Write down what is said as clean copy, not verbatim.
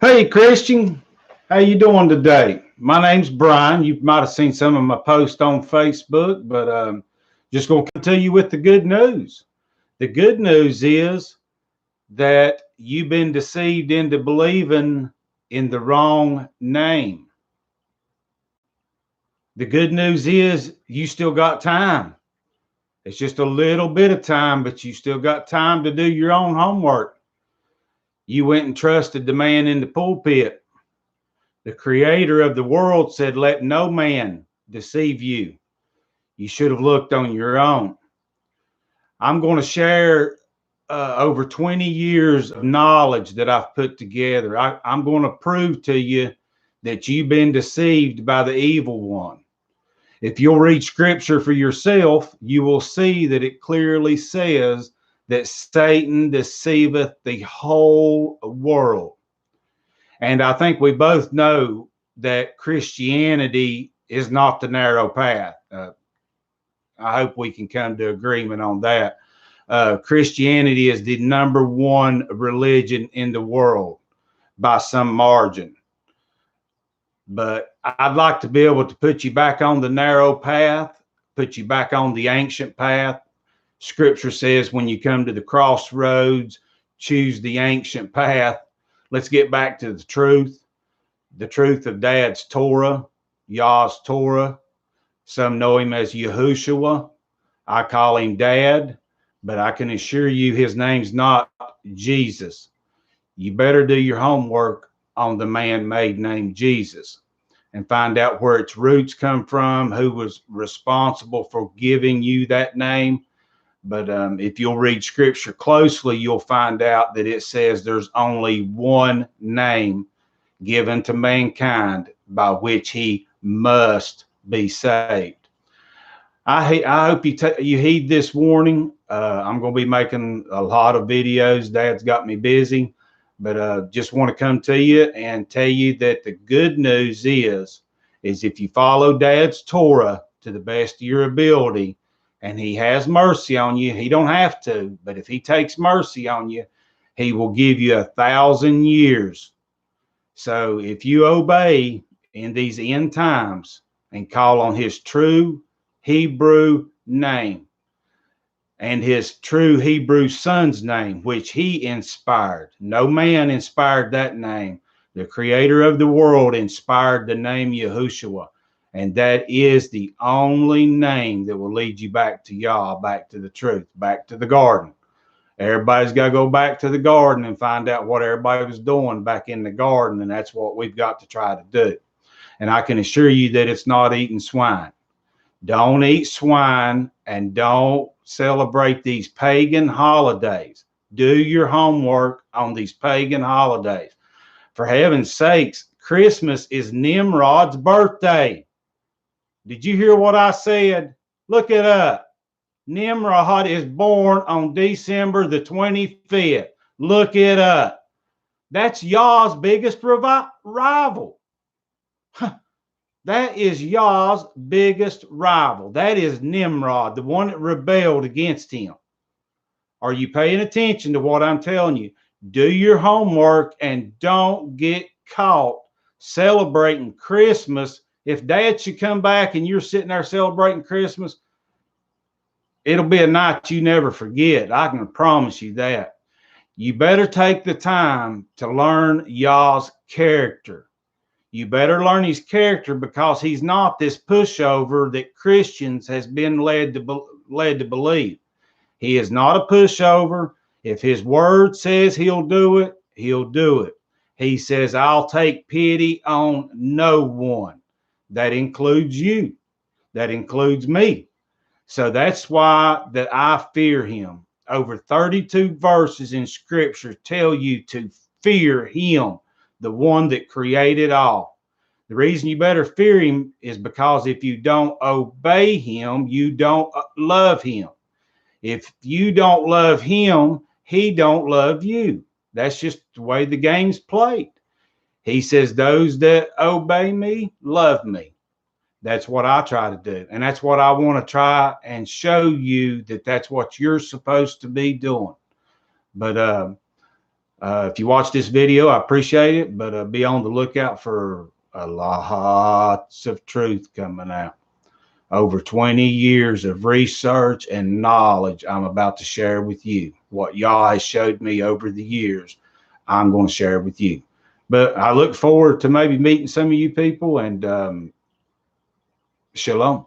Hey, Christian, how you doing today? My name's Brian. You might have seen some of my posts on Facebook, but just going to come to you with the good news. The good news is that you've been deceived into believing in the wrong name. The good news is you still got time. It's just a little bit of time, but you still got time to do your own homework. You went and trusted the man in the pulpit. The creator of the world said, "Let no man deceive you." You should have looked on your own. I'm going to share over 20 years of knowledge that I've put together. I'm going to prove to you that you've been deceived by the evil one. If you'll read scripture for yourself, you will see that it clearly says that Satan deceiveth the whole world. And I think we both know that Christianity is not the narrow path. I hope we can come to agreement on that. Christianity is the number one religion in the world by some margin. But I'd like to be able to put you back on the narrow path, put you back on the ancient path. Scripture says when you come to the crossroads, choose the ancient path. Let's get back to the truth of Dad's Torah, Yah's Torah. Some know him as Yahushua. I call him Dad, but I can assure you his name's not Jesus. You better do your homework on the man-made name Jesus and find out where its roots come from, who was responsible for giving you that name. But if you'll read scripture closely, you'll find out that it says there's only one name given to mankind by which he must be saved. I hope you heed this warning. I'm going to be making a lot of videos. Dad's got me busy, but just want to come to you and tell you that the good news is if you follow Dad's Torah to the best of your ability, and he has mercy on you. He don't have to, but if he takes mercy on you, he will give you 1,000 years. So if you obey in these end times and call on his true Hebrew name and his true Hebrew son's name, which he inspired, no man inspired that name. The creator of the world inspired the name Yahushua. And that is the only name that will lead you back to Yah, back to the truth, back to the garden. Everybody's got to go back to the garden and find out what everybody was doing back in the garden. And that's what we've got to try to do. And I can assure you that it's not eating swine. Don't eat swine and don't celebrate these pagan holidays. Do your homework on these pagan holidays. For heaven's sakes, Christmas is Nimrod's birthday. Did you hear what I said? Look it up. Nimrod is born on December the 25th. Look it up. That's Yah's biggest rival. That is Yah's biggest rival. That is Nimrod, the one that rebelled against him. Are you paying attention to what I'm telling you? Do your homework and don't get caught celebrating Christmas. If Dad should come back and you're sitting there celebrating Christmas, it'll be a night you never forget. I can promise you that. You better take the time to learn Yah's character. You better learn his character because he's not this pushover that Christians has been led to believe. He is not a pushover. If his word says he'll do it, he'll do it. He says, I'll take pity on no one. That includes you. That includes me. So that's why that I fear him. Over 32 verses in scripture tell you to fear him, the one that created all. The reason you better fear him is because if you don't obey him, you don't love him. If you don't love him, he don't love you. That's just the way the game's played. He says, those that obey me, love me. That's what I try to do. And that's what I want to try and show you that that's what you're supposed to be doing. But If you watch this video, I appreciate it, but be on the lookout for lots of truth coming out. Over 20 years of research and knowledge I'm about to share with you. What y'all has showed me over the years, I'm going to share with you. But I look forward to maybe meeting some of you people, and shalom.